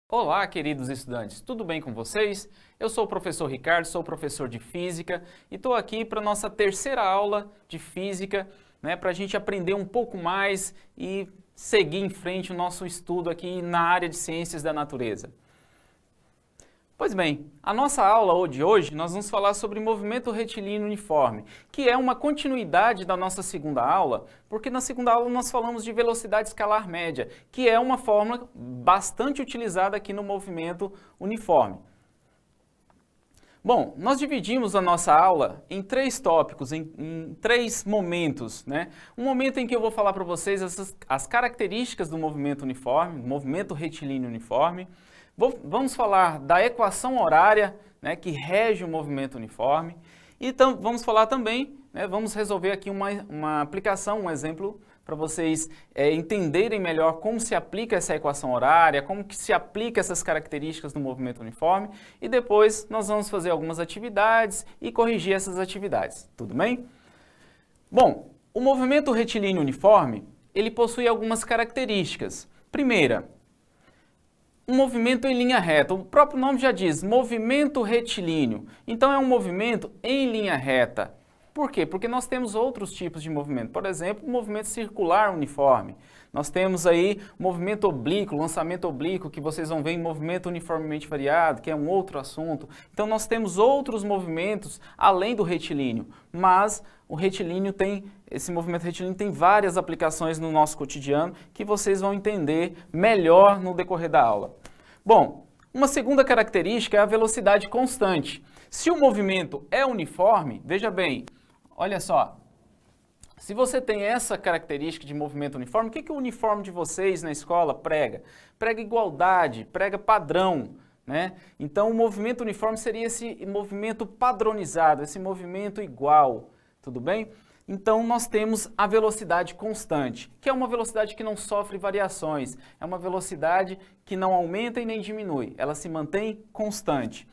Olá, queridos estudantes, tudo bem com vocês? Eu sou o professor Ricardo, sou professor de Física e estou aqui para a nossa terceira aula de Física, para a gente aprender um pouco mais e seguir em frente o nosso estudo aqui na área de Ciências da Natureza. Pois bem, a nossa aula de hoje nós vamos falar sobre movimento retilíneo uniforme, que é uma continuidade da nossa segunda aula, porque na segunda aula nós falamos de velocidade escalar média, que é uma fórmula bastante utilizada aqui no movimento uniforme. Bom, nós dividimos a nossa aula em três tópicos, em três momentos, Um momento em que eu vou falar para vocês as características do movimento uniforme, movimento retilíneo uniforme. Vamos falar da equação horária, que rege o movimento uniforme. E vamos falar também, vamos resolver aqui uma aplicação, um exemplo, para vocês entenderem melhor como se aplica essa equação horária, como que se aplica essas características do movimento uniforme. E depois nós vamos fazer algumas atividades e corrigir essas atividades. Tudo bem? Bom, o movimento retilíneo uniforme, ele possui algumas características. Primeira, um movimento em linha reta. O próprio nome já diz, movimento retilíneo. Então é um movimento em linha reta. Por quê? Porque nós temos outros tipos de movimento. Por exemplo, o movimento circular uniforme. Nós temos aí movimento oblíquo, lançamento oblíquo, que vocês vão ver em movimento uniformemente variado, que é um outro assunto. Então nós temos outros movimentos além do retilíneo, mas o retilíneo esse movimento retilíneo tem várias aplicações no nosso cotidiano que vocês vão entender melhor no decorrer da aula. Bom, uma segunda característica é a velocidade constante. Se o movimento é uniforme, veja bem, olha só, se você tem essa característica de movimento uniforme, o que o uniforme de vocês na escola prega? Prega igualdade, prega padrão, Então o movimento uniforme seria esse movimento padronizado, esse movimento igual, tudo bem? Então nós temos a velocidade constante, que é uma velocidade que não sofre variações, é uma velocidade que não aumenta e nem diminui, ela se mantém constante.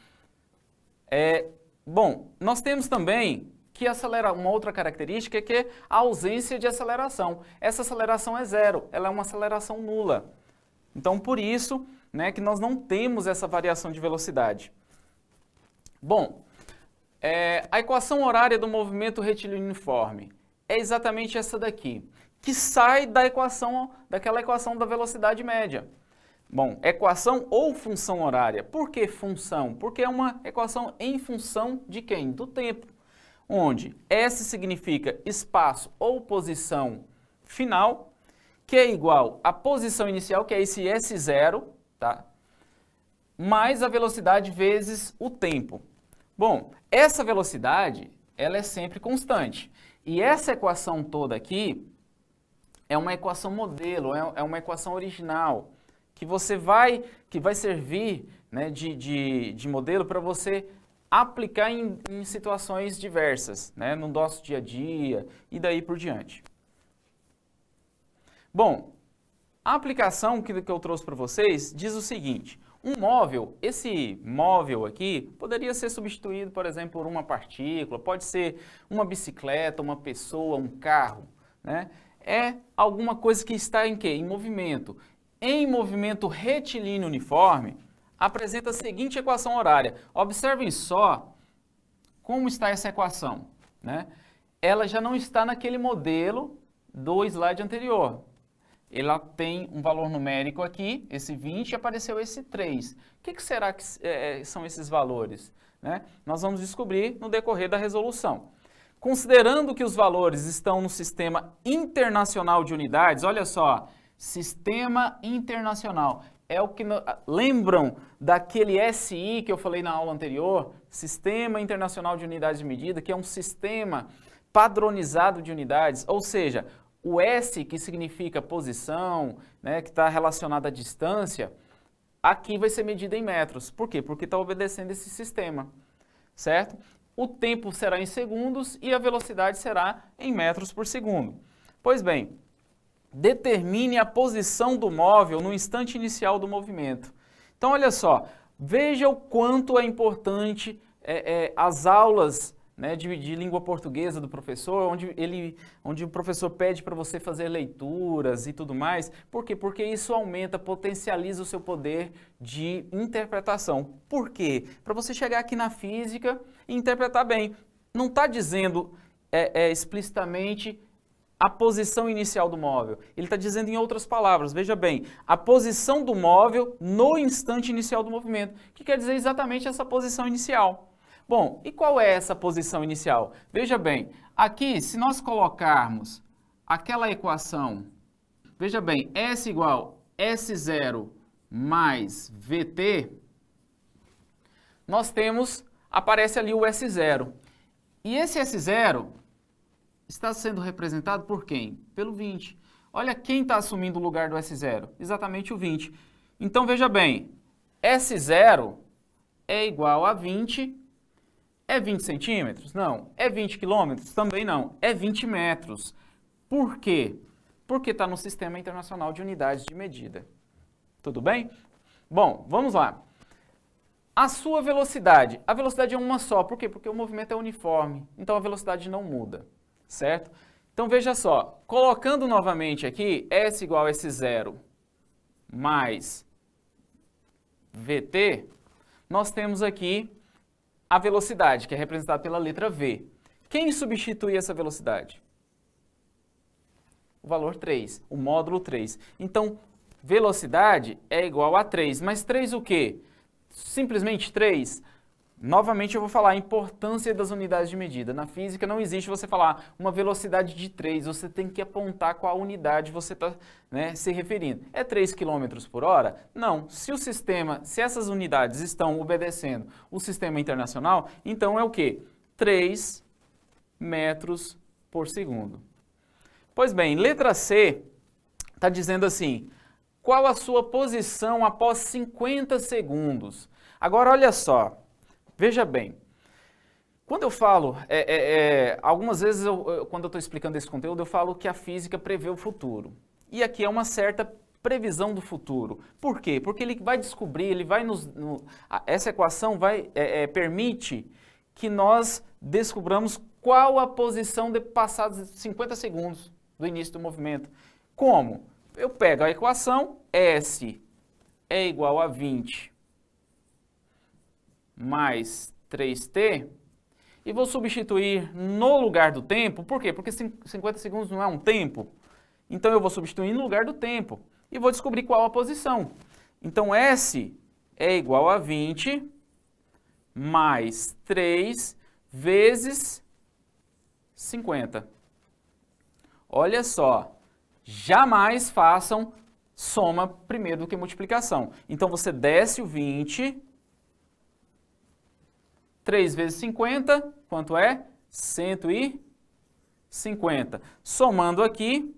Bom, nós temos também que uma outra característica que é a ausência de aceleração. Essa aceleração é zero, ela é uma aceleração nula. Então por isso que nós não temos essa variação de velocidade. Bom, a equação horária do movimento retilíneo uniforme é exatamente essa daqui, que sai daquela equação da velocidade média. Bom, equação ou função horária. Por que função? Porque é uma equação em função de quem? Do tempo. Onde S significa espaço ou posição final, que é igual à posição inicial, que é esse S0, mais a velocidade vezes o tempo. Bom, essa velocidade, ela é sempre constante. E essa equação toda aqui é uma equação modelo, é uma equação original, que vai servir de modelo para você aplicar em situações diversas, no nosso dia a dia e daí por diante. Bom, a aplicação que eu trouxe para vocês diz o seguinte: um móvel, esse móvel aqui, poderia ser substituído, por exemplo, por uma partícula, pode ser uma bicicleta, uma pessoa, um carro, É alguma coisa que está em quê? Em movimento. Em movimento retilíneo uniforme, apresenta a seguinte equação horária. Observem só como está essa equação, Ela já não está naquele modelo do slide anterior. Ela tem um valor numérico aqui, esse 20, e apareceu esse 3. O que será que são esses valores? Nós vamos descobrir no decorrer da resolução. Considerando que os valores estão no Sistema Internacional de Unidades, olha só, Sistema Internacional. É o que lembram daquele SI que eu falei na aula anterior? Sistema Internacional de Unidades de Medida, que é um sistema padronizado de unidades, ou seja, o S, que significa posição, que está relacionado à distância, aqui vai ser medida em metros. Por quê? Porque está obedecendo esse sistema, certo? O tempo será em segundos e a velocidade será em metros por segundo. Pois bem, determine a posição do móvel no instante inicial do movimento. Então, olha só, veja o quanto é importante as aulas né, de língua portuguesa do professor, onde o professor pede para você fazer leituras e tudo mais. Por quê? Porque isso aumenta, potencializa o seu poder de interpretação. Por quê? Para você chegar aqui na física e interpretar bem. Não está dizendo explicitamente a posição inicial do móvel. Ele está dizendo em outras palavras, veja bem, a posição do móvel no instante inicial do movimento, que quer dizer exatamente essa posição inicial. Bom, e qual é essa posição inicial? Veja bem, aqui, se nós colocarmos aquela equação, veja bem, S igual S0 mais VT, nós temos, aparece ali o S0. E esse S0 está sendo representado por quem? Pelo 20. Olha quem está assumindo o lugar do S0, exatamente o 20. Então, veja bem, S0 é igual a 20. É 20 centímetros? Não. É 20 quilômetros? Também não. É 20 metros. Por quê? Porque está no Sistema Internacional de Unidades de Medida. Tudo bem? Bom, vamos lá. A sua velocidade. A velocidade é uma só. Por quê? Porque o movimento é uniforme. Então a velocidade não muda. Certo? Então veja só. Colocando novamente aqui, S igual a S0 mais VT, nós temos aqui a velocidade, que é representada pela letra V. Quem substitui essa velocidade? O valor 3, o módulo 3. Então, velocidade é igual a 3. Mas 3 o quê? Simplesmente 3? Novamente eu vou falar a importância das unidades de medida. Na física não existe você falar uma velocidade de 3, você tem que apontar qual unidade você está, né, se referindo. É 3 km por hora? Não. Se o sistema, se essas unidades estão obedecendo o sistema internacional, então é o quê? 3 metros por segundo. Pois bem, letra C está dizendo assim, qual a sua posição após 50 segundos? Agora olha só. Veja bem, quando eu falo, algumas vezes, quando eu estou explicando esse conteúdo, eu falo que a física prevê o futuro. E aqui é uma certa previsão do futuro. Por quê? Porque ele vai descobrir, ele vai essa equação permite que nós descobramos qual a posição de passados 50 segundos do início do movimento. Como? Eu pego a equação, S é igual a 20 mais 3t, e vou substituir no lugar do tempo. Por quê? Porque 50 segundos não é um tempo. Então eu vou substituir no lugar do tempo e vou descobrir qual a posição. Então S é igual a 20 mais 3 vezes 50. Olha só, jamais façam soma primeiro do que multiplicação. Então você desce o 20... 3 vezes 50, quanto é? 150. Somando aqui,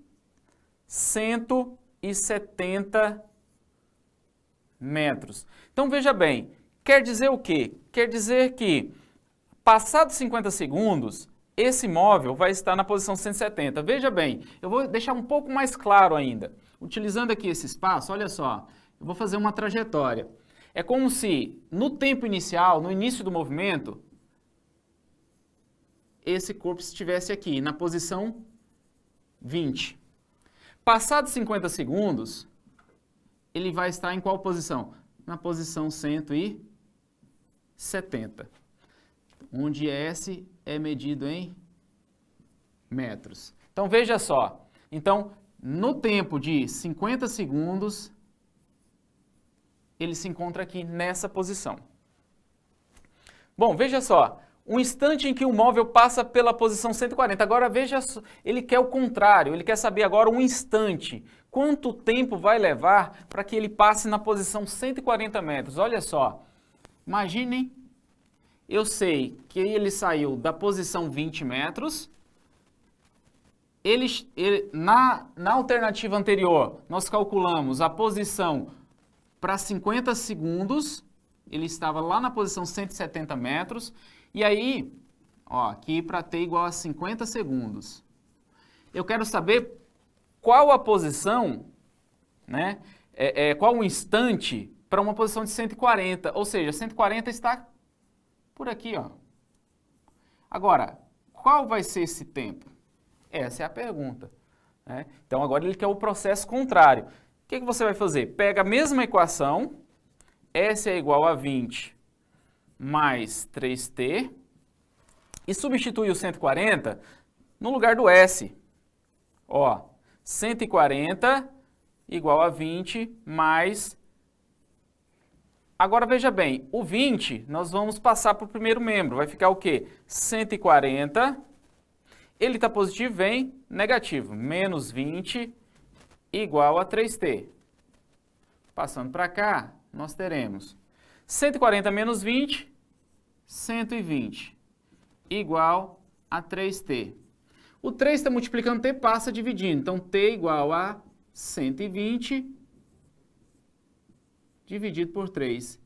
170 metros. Então, veja bem, quer dizer o quê? Quer dizer que, passados 50 segundos, esse móvel vai estar na posição 170. Veja bem, eu vou deixar um pouco mais claro ainda. Utilizando aqui esse espaço, olha só, eu vou fazer uma trajetória. É como se, no tempo inicial, no início do movimento, esse corpo estivesse aqui, na posição 20. Passados 50 segundos, ele vai estar em qual posição? Na posição 170, onde S é medido em metros. Então, veja só. Então, no tempo de 50 segundos, ele se encontra aqui nessa posição. Bom, veja só, um instante em que o móvel passa pela posição 140. Agora veja, ele quer o contrário, ele quer saber agora um instante. Quanto tempo vai levar para que ele passe na posição 140 metros? Olha só, imaginem, eu sei que ele saiu da posição 20 metros, na alternativa anterior, nós calculamos a posição para 50 segundos, ele estava lá na posição 170 metros, e aí, ó, aqui para t igual a 50 segundos. Eu quero saber qual a posição, né, qual o instante para uma posição de 140, ou seja, 140 está por aqui, ó. Agora, qual vai ser esse tempo? Essa é a pergunta, né? Então, agora ele quer o processo contrário. O que você vai fazer? Pega a mesma equação, S é igual a 20 mais 3t, e substitui o 140 no lugar do S. Ó, 140 igual a 20 mais... Agora veja bem, o 20 nós vamos passar para o primeiro membro. Vai ficar o quê? 140, ele está positivo, vem negativo. Menos 20 igual a 3t. Passando para cá, nós teremos 140 menos 20, 120, igual a 3t. O 3 está multiplicando t, passa dividindo. Então, t igual a 120 dividido por 3.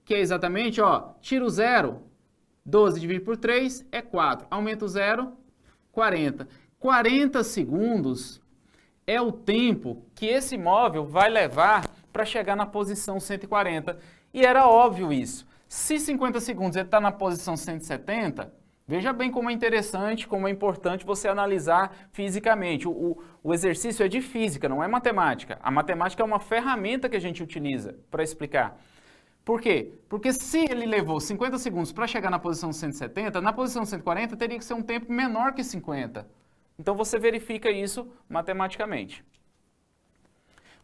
Que é exatamente, ó, tira o 0, 12 dividido por 3 é 4. Aumenta o 0, 40. 40 segundos é o tempo que esse móvel vai levar para chegar na posição 140. E era óbvio isso. Se 50 segundos ele está na posição 170, veja bem como é interessante, como é importante você analisar fisicamente. O exercício é de física, não é matemática. A matemática é uma ferramenta que a gente utiliza para explicar. Por quê? Porque se ele levou 50 segundos para chegar na posição 170, na posição 140 teria que ser um tempo menor que 50. Então você verifica isso matematicamente.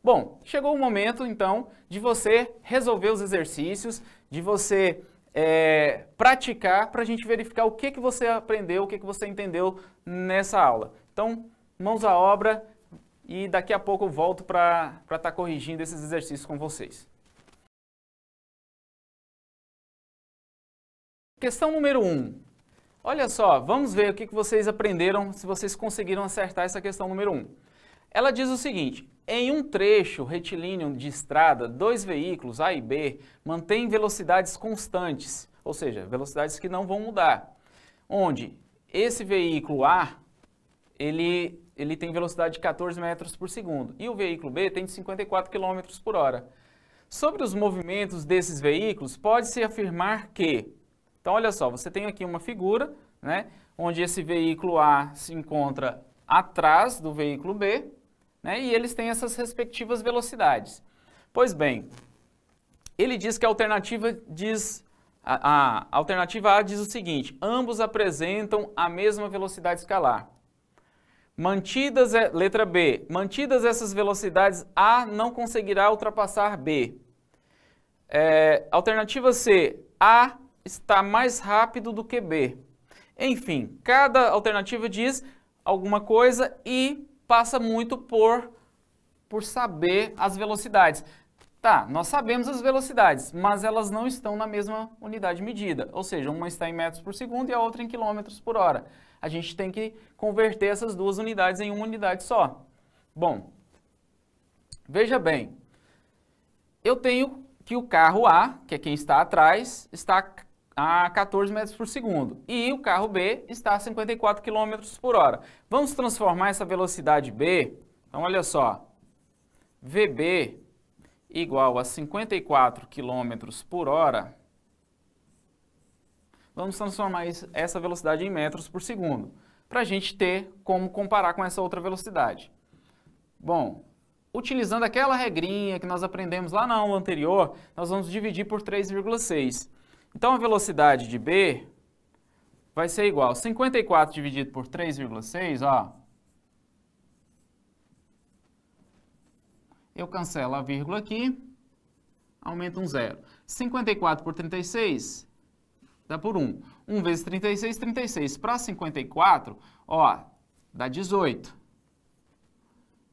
Bom, chegou o momento, então, de você resolver os exercícios, de você praticar para a gente verificar o que você aprendeu, o que você entendeu nessa aula. Então, mãos à obra e daqui a pouco eu volto para estar corrigindo esses exercícios com vocês. Questão número 1. Olha só, vamos ver o que vocês aprenderam, se vocês conseguiram acertar essa questão número 1. Ela diz o seguinte: em um trecho retilíneo de estrada, dois veículos, A e B, mantêm velocidades constantes, ou seja, velocidades que não vão mudar, onde esse veículo A, ele tem velocidade de 14 metros por segundo e o veículo B tem de 54 km por hora. Sobre os movimentos desses veículos, pode-se afirmar que... Então, olha só, você tem aqui uma figura, né, onde esse veículo A se encontra atrás do veículo B, né, e eles têm essas respectivas velocidades. Pois bem, ele diz que a alternativa A diz o seguinte: ambos apresentam a mesma velocidade escalar. Mantidas, letra B, mantidas essas velocidades, A não conseguirá ultrapassar B. Alternativa C, A está mais rápido do que B. Enfim, cada alternativa diz alguma coisa e passa muito por saber as velocidades. Tá, nós sabemos as velocidades, mas elas não estão na mesma unidade de medida. Ou seja, uma está em metros por segundo e a outra em quilômetros por hora. A gente tem que converter essas duas unidades em uma unidade só. Bom, veja bem, eu tenho que o carro A, que é quem está atrás, está a 14 metros por segundo e o carro B está a 54 km por hora. Vamos transformar essa velocidade B, então olha só, VB igual a 54 km por hora, vamos transformar essa velocidade em metros por segundo, para a gente ter como comparar com essa outra velocidade. Bom, utilizando aquela regrinha que nós aprendemos lá na aula anterior, nós vamos dividir por 3,6. Então, a velocidade de B vai ser igual a 54 dividido por 3,6, ó. Eu cancelo a vírgula aqui, aumenta um zero. 54 por 36 dá por 1. 1 vezes 36, 36. Para 54, ó, dá 18.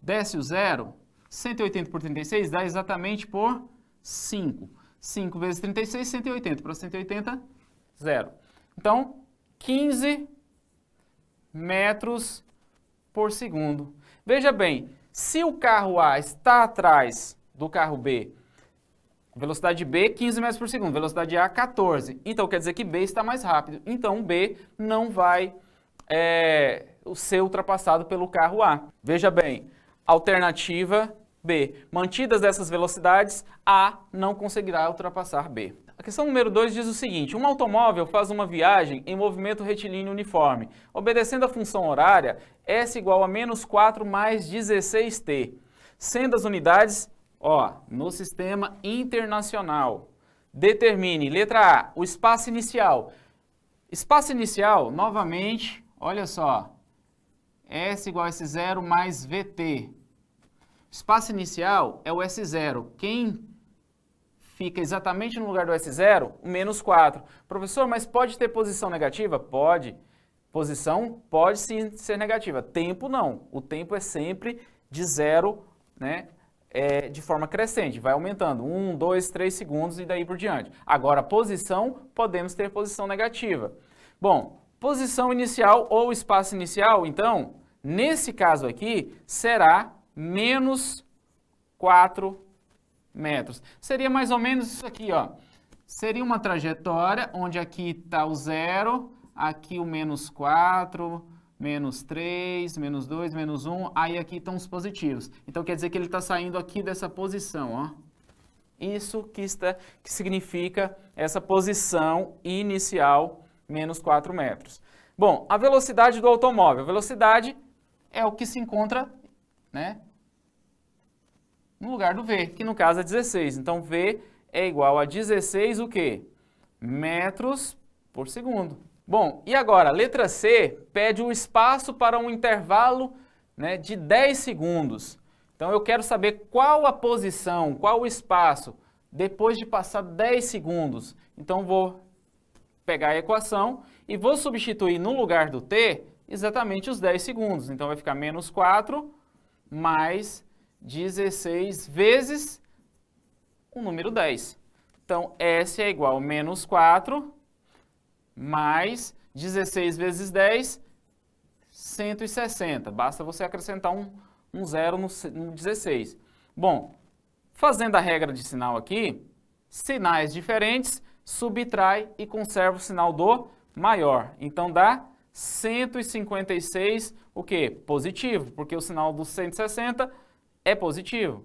Desce o zero, 180 por 36 dá exatamente por 5. 5 vezes 36, 180. Para 180, 0. Então, 15 metros por segundo. Veja bem, se o carro A está atrás do carro B, velocidade B, 15 metros por segundo, velocidade A, 14. Então, quer dizer que B está mais rápido. Então, B não vai ser ultrapassado pelo carro A. Veja bem, alternativa B. Mantidas essas velocidades, A não conseguirá ultrapassar B. A questão número 2 diz o seguinte: um automóvel faz uma viagem em movimento retilíneo uniforme, obedecendo a função horária S igual a menos 4 mais 16t, sendo as unidades, no sistema internacional. Determine, letra A, o espaço inicial. Espaço inicial, novamente, olha só, S igual a S0 mais VT. Espaço inicial é o S0. Quem fica exatamente no lugar do S0? O menos 4. Professor, mas pode ter posição negativa? Pode. Posição pode sim ser negativa. Tempo não. O tempo é sempre de 0, né? De forma crescente, vai aumentando. 1, 2, 3 segundos e daí por diante. Agora, posição, podemos ter posição negativa. Bom, posição inicial ou espaço inicial, então, nesse caso aqui, será menos 4 metros. Seria mais ou menos isso aqui, ó. Seria uma trajetória onde aqui está o 0, aqui o menos 4, menos 3, menos 2, menos 1, aí aqui estão os positivos. Então quer dizer que ele está saindo aqui dessa posição, ó. Isso que significa essa posição inicial, menos 4 metros. Bom, a velocidade do automóvel. A velocidade é o que se encontra, né, no lugar do V, que no caso é 16. Então, V é igual a 16 o quê? Metros por segundo. Bom, e agora, letra C pede o espaço para um intervalo, né, de 10 segundos. Então, eu quero saber qual a posição, qual o espaço, depois de passar 10 segundos. Então, vou pegar a equação e vou substituir no lugar do T exatamente os 10 segundos. Então, vai ficar menos 4 mais 16 vezes o número 10. Então, S é igual a menos 4 mais 16 vezes 10, 160. Basta você acrescentar um zero no 16. Bom, fazendo a regra de sinal aqui, sinais diferentes, subtrai e conserva o sinal do maior. Então, dá 156, o quê? Positivo, porque o sinal do 160 é positivo.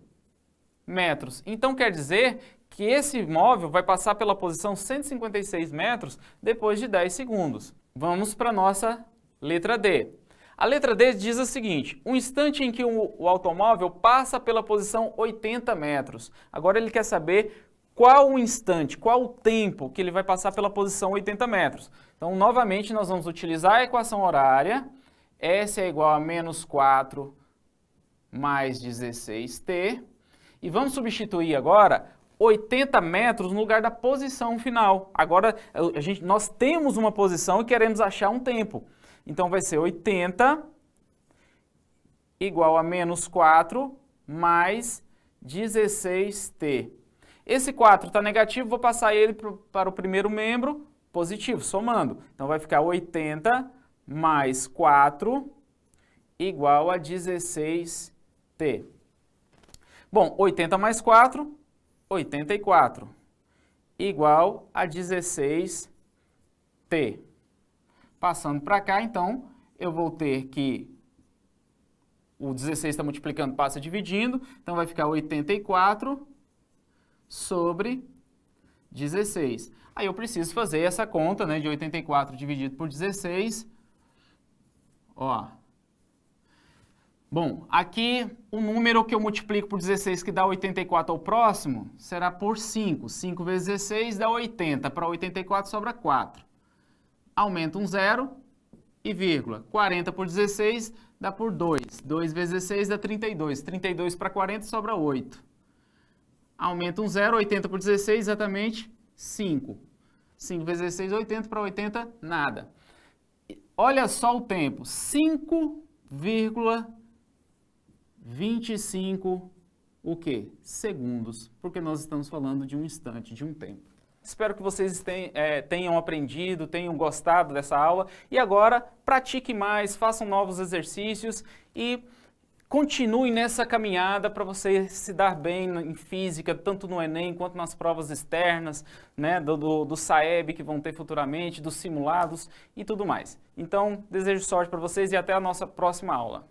Metros. Então, quer dizer que esse móvel vai passar pela posição 156 metros depois de 10 segundos. Vamos para a nossa letra D. A letra D diz o seguinte: um instante em que o automóvel passa pela posição 80 metros. Agora ele quer saber qual o instante, qual o tempo que ele vai passar pela posição 80 metros. Então, novamente, nós vamos utilizar a equação horária. S é igual a menos 4 mais 16t. E vamos substituir agora 80 metros no lugar da posição final. Agora, nós temos uma posição e queremos achar um tempo. Então, vai ser 80 igual a menos 4 mais 16t. Esse 4 está negativo, vou passar ele para o primeiro membro positivo, somando. Então, vai ficar 80 mais 4 igual a 16t. Bom, 80 mais 4, 84, igual a 16t. Passando para cá, então, eu vou ter que o 16 está multiplicando, passa dividindo, então vai ficar 84 sobre 16. Aí eu preciso fazer essa conta, né, de 84 dividido por 16. Ó. Bom, aqui o número que eu multiplico por 16, que dá 84 ao próximo, será por 5. 5 vezes 16 dá 80. Para 84 sobra 4. Aumenta um zero e vírgula. 40 por 16 dá por 2. 2 vezes 16 dá 32. 32 para 40 sobra 8. Aumenta um zero, 80 por 16, exatamente 5. 5 vezes 16, 80. Para 80, nada. Olha só o tempo. 5,25 o quê? Segundos, porque nós estamos falando de um instante, de um tempo. Espero que vocês tenham aprendido, tenham gostado dessa aula e agora pratique mais, façam novos exercícios e continue nessa caminhada para você se dar bem em física, tanto no Enem quanto nas provas externas, né, do SAEB que vão ter futuramente, dos simulados e tudo mais. Então, desejo sorte para vocês e até a nossa próxima aula.